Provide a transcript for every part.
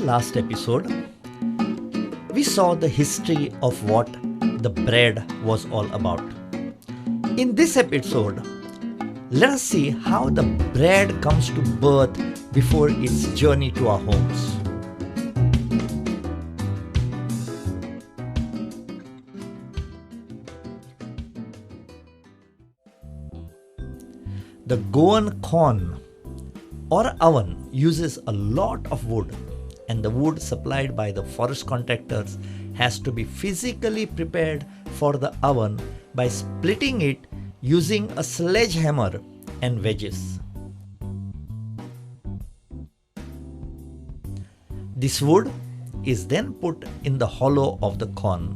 last episode, we saw the history of what the bread was all about. In this episode, let us see how the bread comes to birth before its journey to our homes. The Goan Khorn or oven uses a lot of wood, and the wood supplied by the forest contractors has to be physically prepared for the oven by splitting it using a sledgehammer and wedges. This wood is then put in the hollow of the corn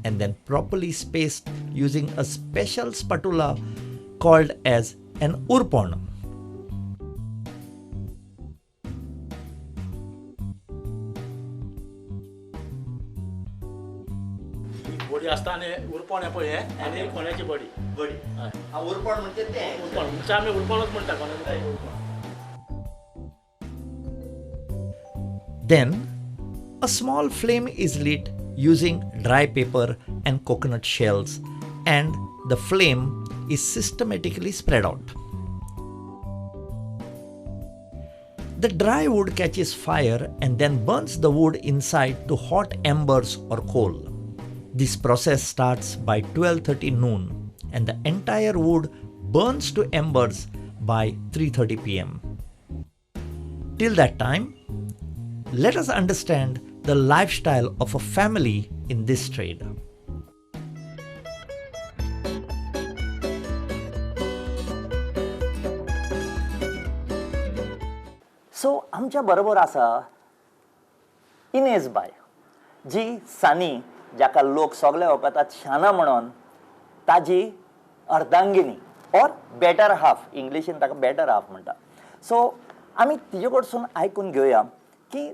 and then properly spaced using a special spatula called as an urpon. बडी असता आणि उरपण आहे पळय आणि कोणाची बडी बडी हा उरपण म्हणजे ते उरपण म्हणजे आम्ही उरपणच म्हणता कोणाची काही उरपण. Then a small flame is lit using dry paper and coconut shells, and the flame is systematically spread out. The dry wood catches fire and then burns the wood inside to hot embers or coal. This process starts by 12:30 noon and the entire wood burns to embers by 3:30 p.m. Till that time, let us understand the lifestyle of a family in this trade. सो आमच्या बरोबर आसा drainage bye, जी सानी जाका लोक सगळे वळखतात शाना म्हणून, ताजी अर्धांगिनी और बेटर हाफ, इंग्लिशीन ताका बेटर हाफ म्हणटा. सो आमी तिजे कडसून आयकून घेवया की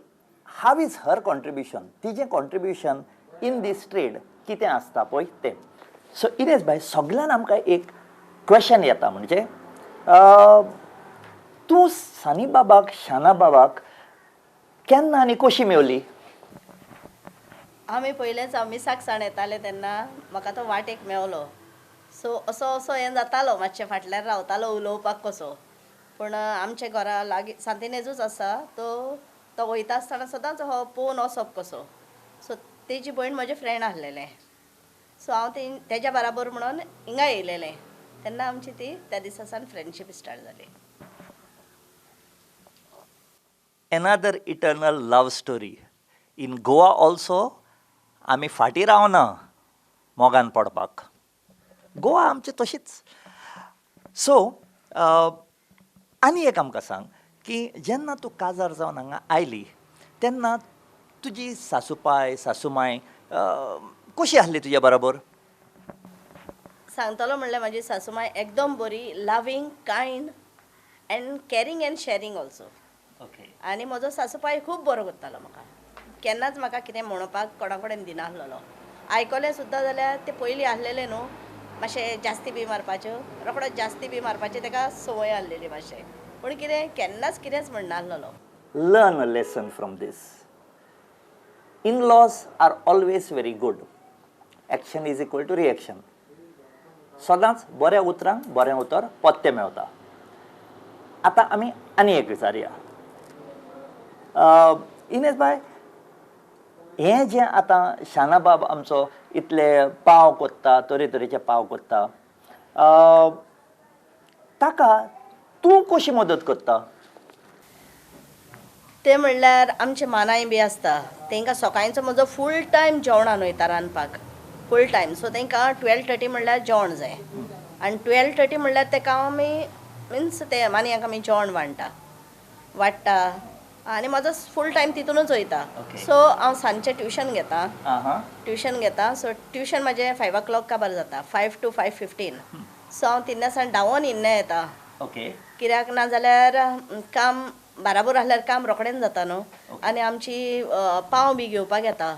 हाव इज हर कॉन्ट्रिब्युशन, तिजें कॉन्ट्रिब्युशन इन दीस ट्रेड कितें आसता पळय तें. सो इनेज बाय, सगळ्यान आमकां एक क्वेश्चन येता, म्हणजे तूं सानी बाबाक, शाना बाबाक केन्ना आनी कशी मेवली? आमी पयलेंच हांव मिसाक साण येतालें तेन्ना म्हाका तो वाटेक मेवलो. सो असो हें जातालो, मातशें फाटल्यान रावतालो उलोवपाक कसो. पूण आमच्या घरा लागीं सांतिनेजूच आसा, तो वयता आसतना सदांच हो पळोवन वचप कसो. सो तेजी भयण म्हजें फ्रेंड आसलेलें. सो हांव तेज्या बराबर म्हणून हिंगा येयलेलें. तेन्ना आमची ती त्या दिसा सावन फ्रेंडशीप स्टार्ट जाली. Another eternal love story. In Goa also, आमी फाटी रावना मोगान पडपाक. गोवा आमची तशीच. सो आनी एक आमकां सांग की जेन्ना तूं काजार जावन हांगा आयली तेन्ना तुजी सासूपाय, सासूमाय कशी आसली तुज्या बरोबर? सांगतलो म्हणल्यार म्हाजी सासूमाय एकदम बरी, loving, kind and caring and sharing also. Okay. आनी म्हजो सासूपाय खूब बरो करतालो म्हाका. केन्नाच म्हाका कितें म्हणपाक कोणा कडेन दिनासलो. आयकलें सुद्दां जाल्यार ते पयलीं आसलेले न्हू, मातशें जास्ती बी मारपाच्यो, रोखडोच जास्ती बी मारपाची ताका संवय आसलेली मातशें. पूण कितें केन्नाच कितेंच म्हणनासलो. Learn a lesson from this. In-laws are always very good. Action is equal to reaction. सदांच बऱ्या उतरांक बरें उतर पत्ते मेवता. आतां आमी आनी एक विचारया. इनेज बाय, हें जें आतां शाना बाब आमचो इतले पाव कोत्ता, तरेतरेचे पाव कोत्ता, ताका तूं कशी मदत करता? ते म्हणल्यार आमचे मानाय बी आसता, तांकां सकाळचो म्हजो फूल टायम जेवणान वयता रांदपाक, फूल टायम. सो तांकां 12:30 म्हणल्यार जेवण जाय. आनी 12:30 म्हणल्यार ताका आमी मिन्स ते मानयांक आमी जेवण वाडटा आनी म्हाजो फूल टायम तितूनच वयता. सो हांव सांजचें ट्युशन घेता. सो ट्युशन म्हाजें 5 o'clock काबार जाता, 5 to 5:15. सो हांव तिन्ना सावन धांवून इन्ना येता. कित्याक ना जाल्यार काम बराबर आसल्यार काम रोखडेंच जाता न्हू. आनी आमची पाव बी घेवपाक येता,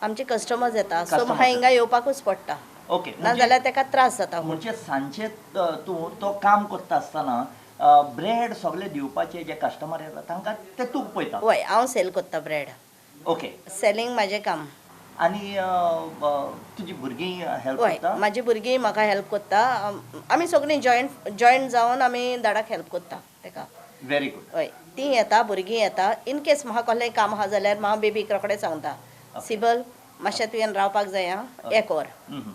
आमचे कस्टमर्स येता. सो म्हाका हिंगा येवपाकूच पडटा. ओके. ना जाल्यार ताका त्रास जाता. म्हणजे सांजचे तूं तो काम करता आसतना ब्रेड सगळे दिवपाचे जे कस्टमर येतात तांकां ते तूं पळयता हय हांव सेल कोत्ता ब्रेड ओके सेलिंग म्हाजें काम आनी तुजी भुरगीं हेल्प हय करता म्हाजी भुरगीं म्हाका हेल्प कोत्ता आमी सगळीं जॉयंट जावन आमी दाडाक हेल्प कोत्ता तेका व्हेरी गुड हय तीं येता भुरगीं येता इन केस म्हाका कसलेंय काम आहा जाल्यार हांव बेबीक रोखडें सांगता सिबल मातशें तुवें रावपाक जाय आं एक वर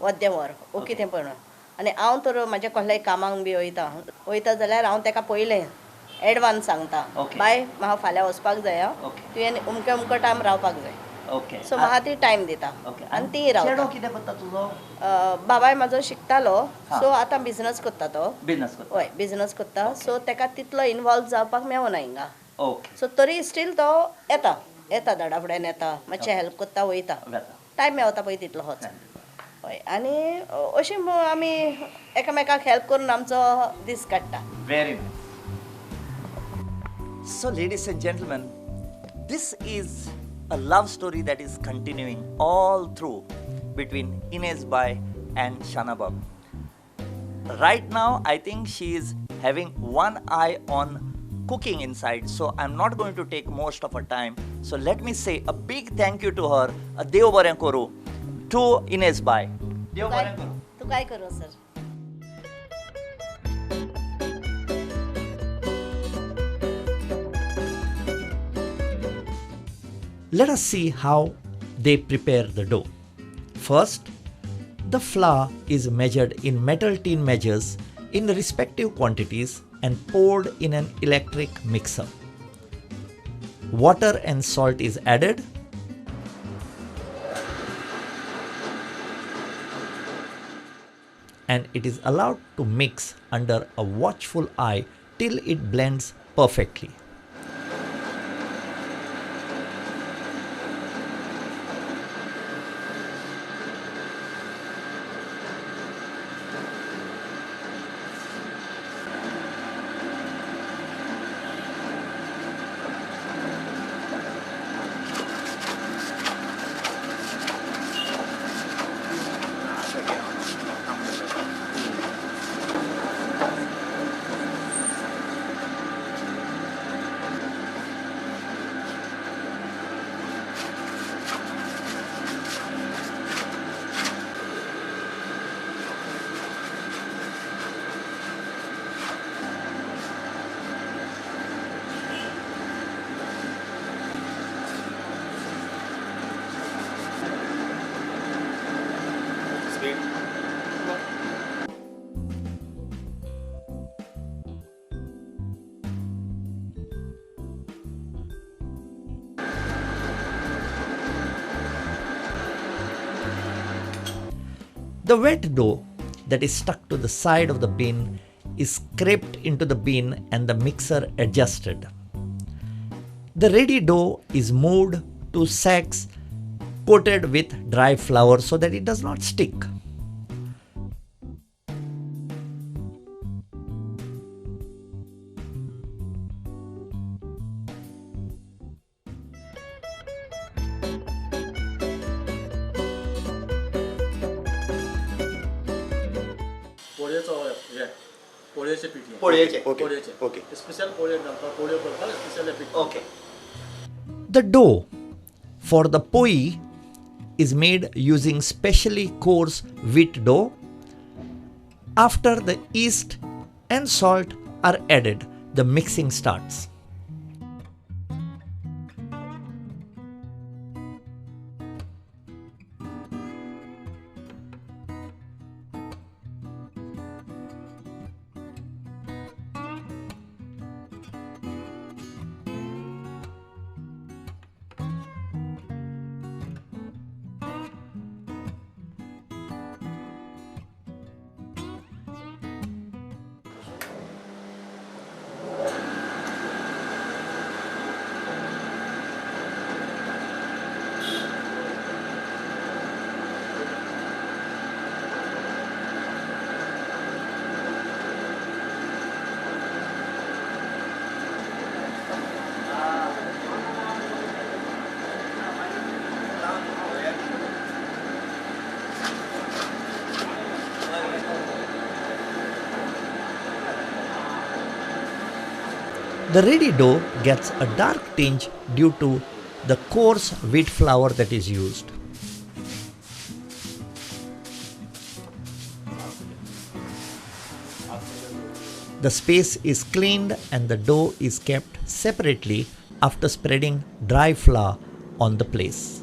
वद्दें वर ओके तें पळय आनी हांव तर म्हाजें कसलेंय कामाक बी वयता जाल्यार हांव तेका पयलें एडवान्स सांगता बाय म्हाका फाल्यां वचपाक जाय आं तुवें अमको टायम रावपाक जाय ओके सो म्हाका ती टायम दिता आनी ती रावता कितें करता तुजो बाबाय म्हाजो शिकतालो सो आतां बिझनस करता तो बिझनस करता हय बिझनस करता सो तेका तितलो इनवॉल्व जावपाक मेळना हिंगा ओके सो तरी स्टील तो येता दाडा फुड्यान येता मातशें हेल्प करता वयता टायम मेवता पळय तितलो होच हय आनी अशी आमी एकामेकाक हेल्प करून आमचो दीस काडटा very nice So ladies and gentlemen, this is a love story that is continuing all through between Inez Bai and Shana Bab. Right now, I think she is having one eye on cooking inside, so I'm not going to take most of her time. So let me say a big thank you to her, a Deo Baren Koru, to Inez Bai. Deo Baren Koru. तूं काय करूं sir Let us see how they prepare the dough. First, the flour is measured in metal tin measures in respective quantities and poured in an electric mixer. Water and salt is added. And it is allowed to mix under a watchful eye till it blends perfectly. The wet dough that is stuck to the side of the bin is scraped into the bin and the mixer adjusted. The ready dough is moved to sacks coated with dry flour so that it does not stick. पोळयेचे पीठ पोळयेचे पोळयेचे okay special पोळये घालता पोळयो करता special पीठ okay The dough for the polee is made using specially coarse wheat dough. After the yeast and salt are added, the mixing starts. The ready dough gets a dark tinge due to the coarse wheat flour that is used. The space is cleaned and the dough is kept separately after spreading dry flour on the place.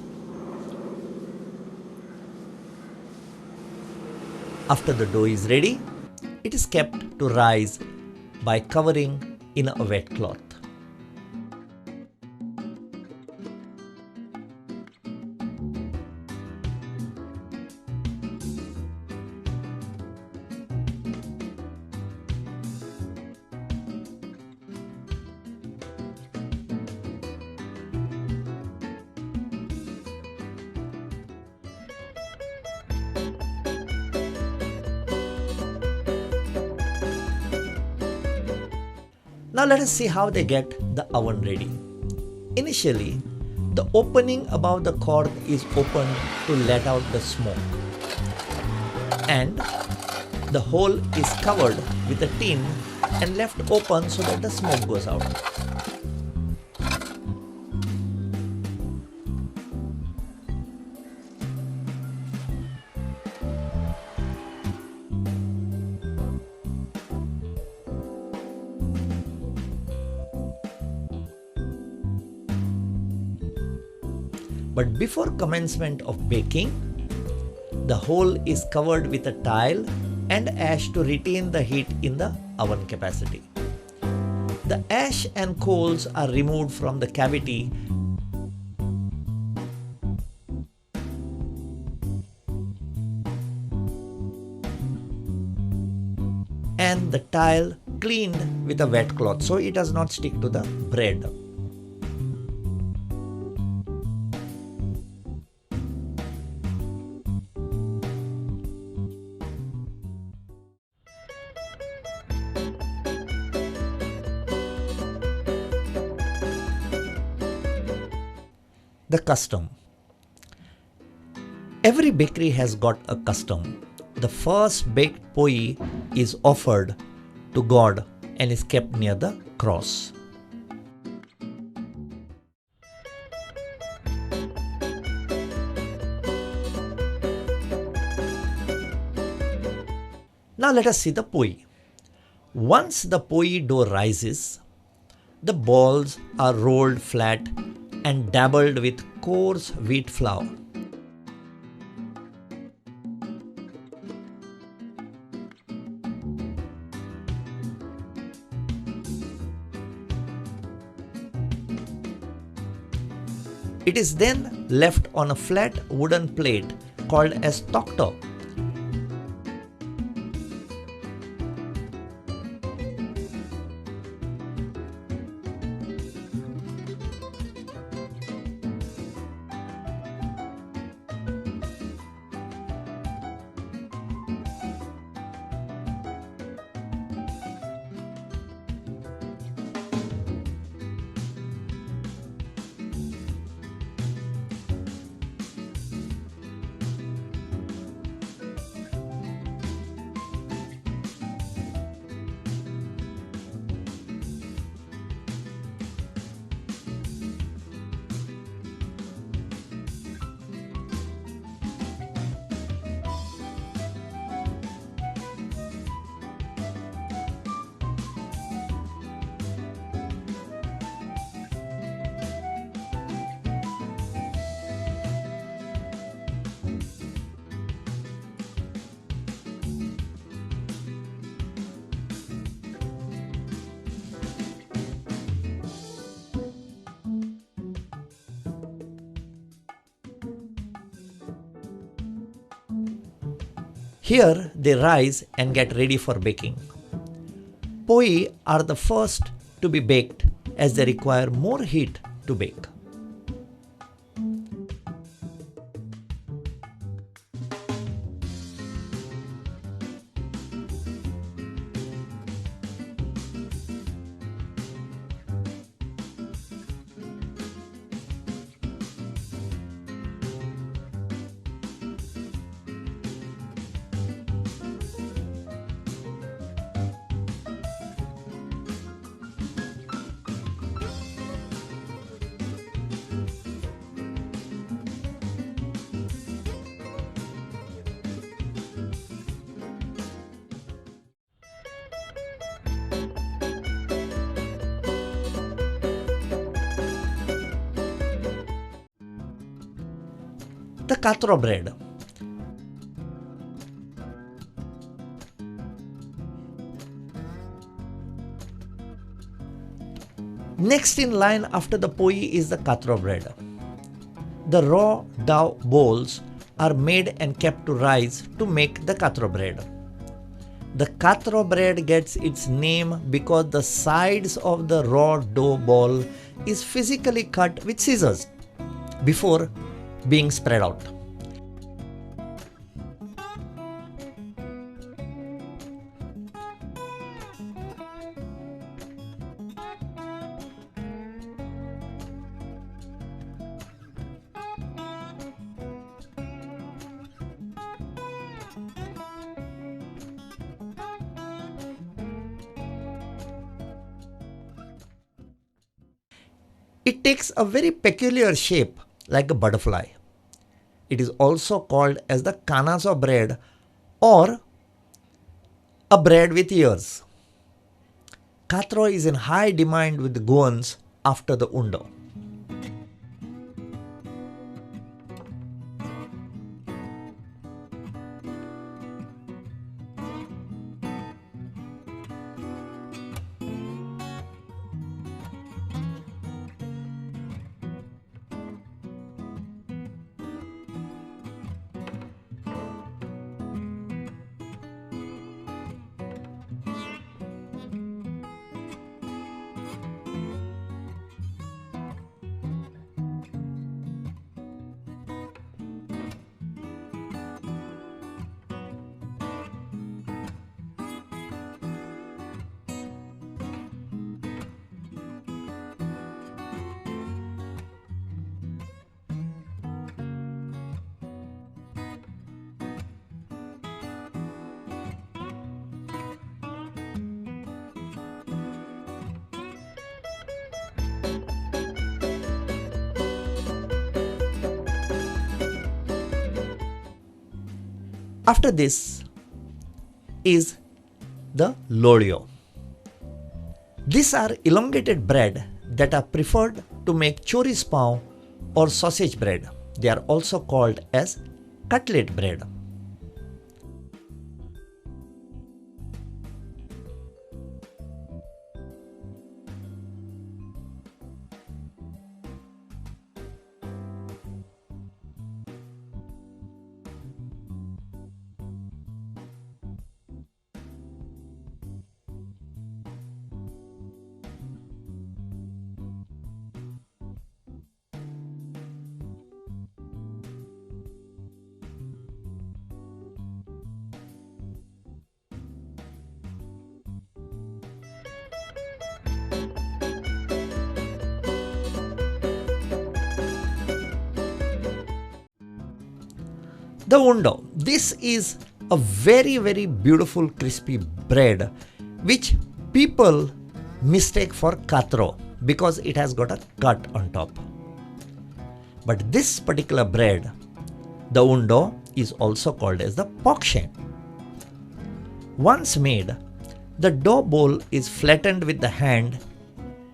After the dough is ready, it is kept to rise by covering in a wet cloth. Now let us see how they get the oven ready. Initially, the opening above the Khorn is opened to let out the smoke, and the hole is covered with a tin and left open so that the smoke goes out. But before commencement of baking, the hole is covered with a tile and ash to retain the heat in the oven capacity. The ash and coals are removed from the cavity and the tile cleaned with a wet cloth so it does not stick to the bread. The custom. Every bakery has got a custom. The first baked Polee is offered to God and is kept near the cross. Now let us see the Polee. Once the Polee dough rises, the balls are rolled flat and dabbled with coarse wheat flour. It is then left on a flat wooden plate called as tokto. Here they rise and get ready for baking. Polee are the first to be baked as they require more heat to bake. the Katro bread. Next in line after the Polee is the Katro bread. The raw dough balls are made and kept to rise to make the Katro bread. The Katro bread gets its name because the sides of the raw dough ball is physically cut with scissors before being spread out. It takes a very peculiar shape like a butterfly. It is also called as the kanazo bread or a bread with ears. Katro is in high demand with the Goans after the undo. After this is the Lolye. These are elongated bread that are preferred to make choris pav or sausage bread. They are also called as cutlet bread. The undo. This is a very beautiful crispy bread which people mistake for Katro because it has got a cut on top. But this particular bread, the undo, is also called as the pokshen. Once made, the dough ball is flattened with the hand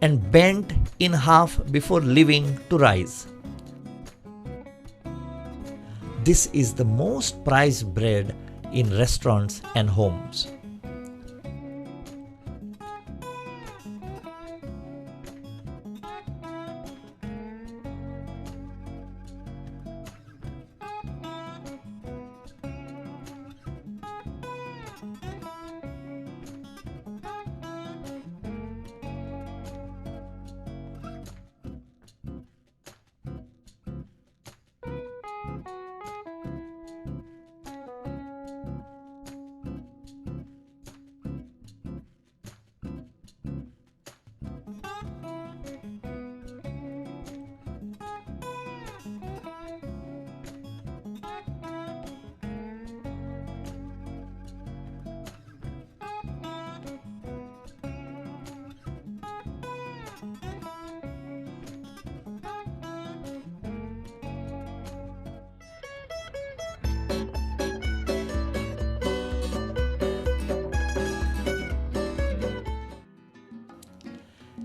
and bent in half before leaving to rise. This is the most prized bread in restaurants and homes.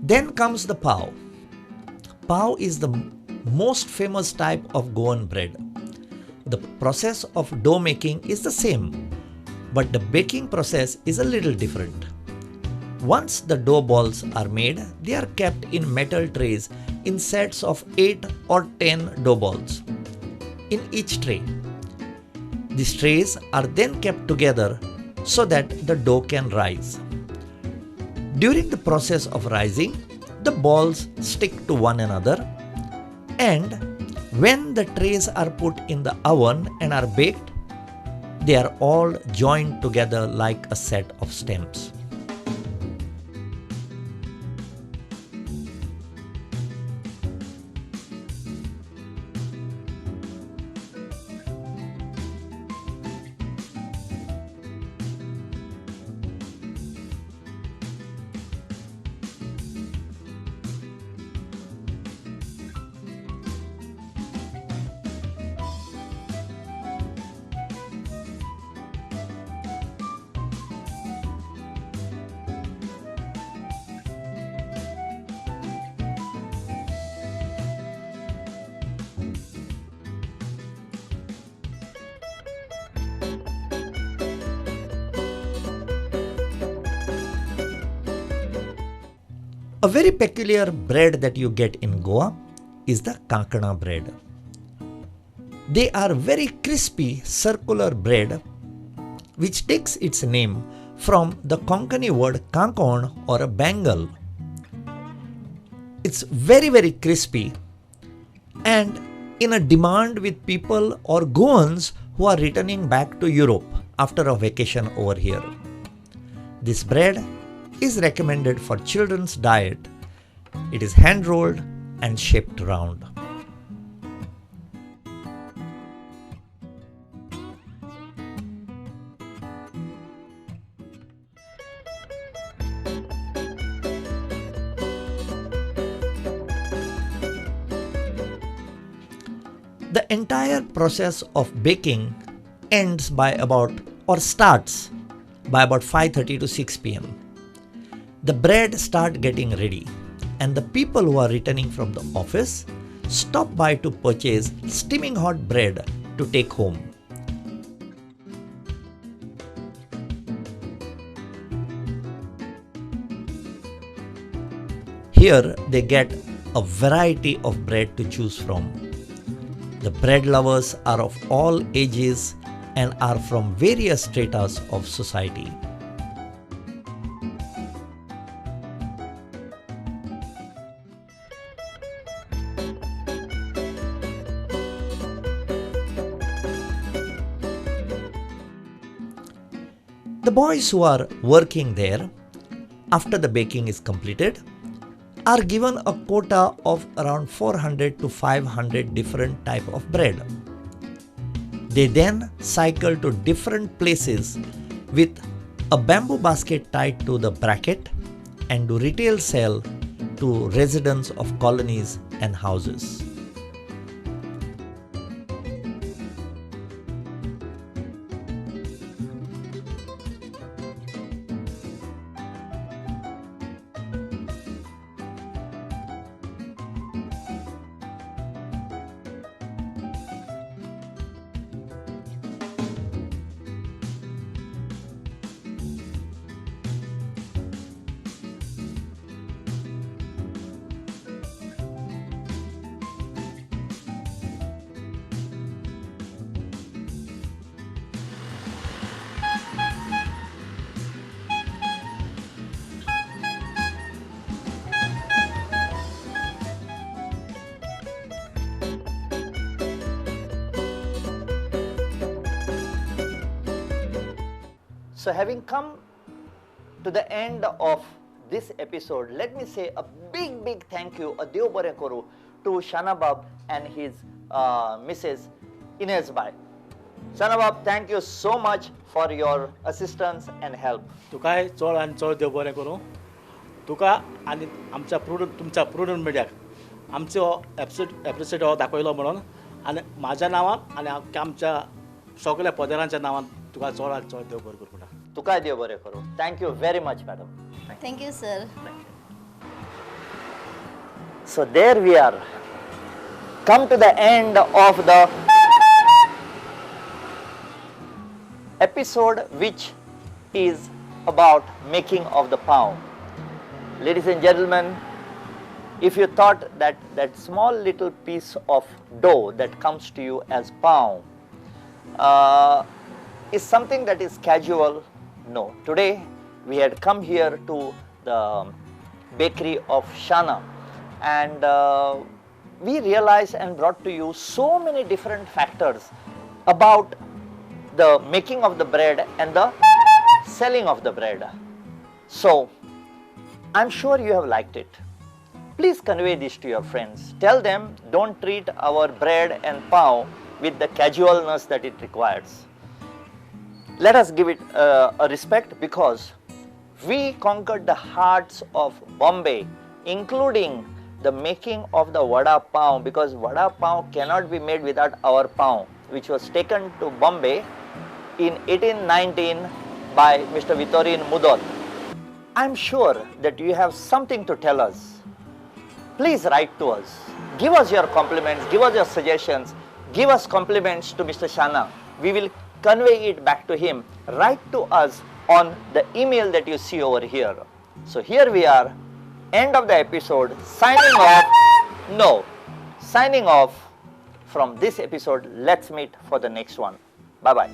Then comes the pao. Pao is the most famous type of Goan bread. The process of dough making is the same, but the baking process is a little different. Once the dough balls are made, they are kept in metal trays in sets of 8 or 10 dough balls in each tray. These trays are then kept together so that the dough can rise. During the process of rising, the balls stick to one another, and when the trays are put in the oven and are baked, they are all joined together like a set of stamps. A very peculiar bread that you get in Goa is the kankana bread. They are very crispy circular bread which takes its name from the Konkani word kankon or a bangle. It's very crispy and in a demand with people or Goans who are returning back to Europe after a vacation over here. This bread is recommended for children's diet. It is hand rolled and shaped round. The entire process of baking ends by starts by about 5:30 to 6 p.m. The bread start getting ready and the people who are returning from the office stop by to purchase steaming hot bread to take home. Here they get a variety of bread to choose from. The bread lovers are of all ages and are from various stratas of society. The boys who are working there after the baking is completed are given a quota of around 400 to 500 different type of bread. They then cycle to different places with a bamboo basket tied to the bracket and do retail sale to residents of colonies and houses. So having come to the end of this episode, let me say a big thank you, a Dev Bare Koru, to Shana Bab and his Mrs. Inez Bai. Shana Bab, thank you so much for your assistance and help. तुकाय चड आनी चड देव बरें करूं. तुका आनी आमच्या तुमच्या प्रुडंट मिडियाक आमचो एपिसोड हो दाखयलो म्हणून आनी म्हाज्या नांवान आनी आमच्या सगळ्या पदारांच्या नांवान तुका चड आनी चड देव बरें करूं. तुकाय देव बरें करूं. Thank you very much, madam. Thank you, sir. So there we are, come to the end of the episode which is about making of the pao. Ladies and gentlemen, if you thought that that small little piece of dough that comes to you as pao is something that is casual, no. Today we had come here to the bakery of Shana, and we realized and brought to you so many different factors about the making of the bread and the selling of the bread. So I'm sure you have liked it. Please convey this to your friends. Tell them don't treat our bread and pao with the casualness that it requires. Let us give it a respect, because we conquered the hearts of Bombay, including the making of the vada pav, because vada pav cannot be made without our pav, which was taken to Bombay in 1819 by Mr. Vittorin Mudot. I am sure that you have something to tell us. Please write to us. Give us your compliments, give us your suggestions, give us compliments to Mr. Shana. We will convey it back to him. Write to us on the email that you see over here. So here we are, end of the episode, signing off from this episode. Let's meet for the next one. Bye-bye.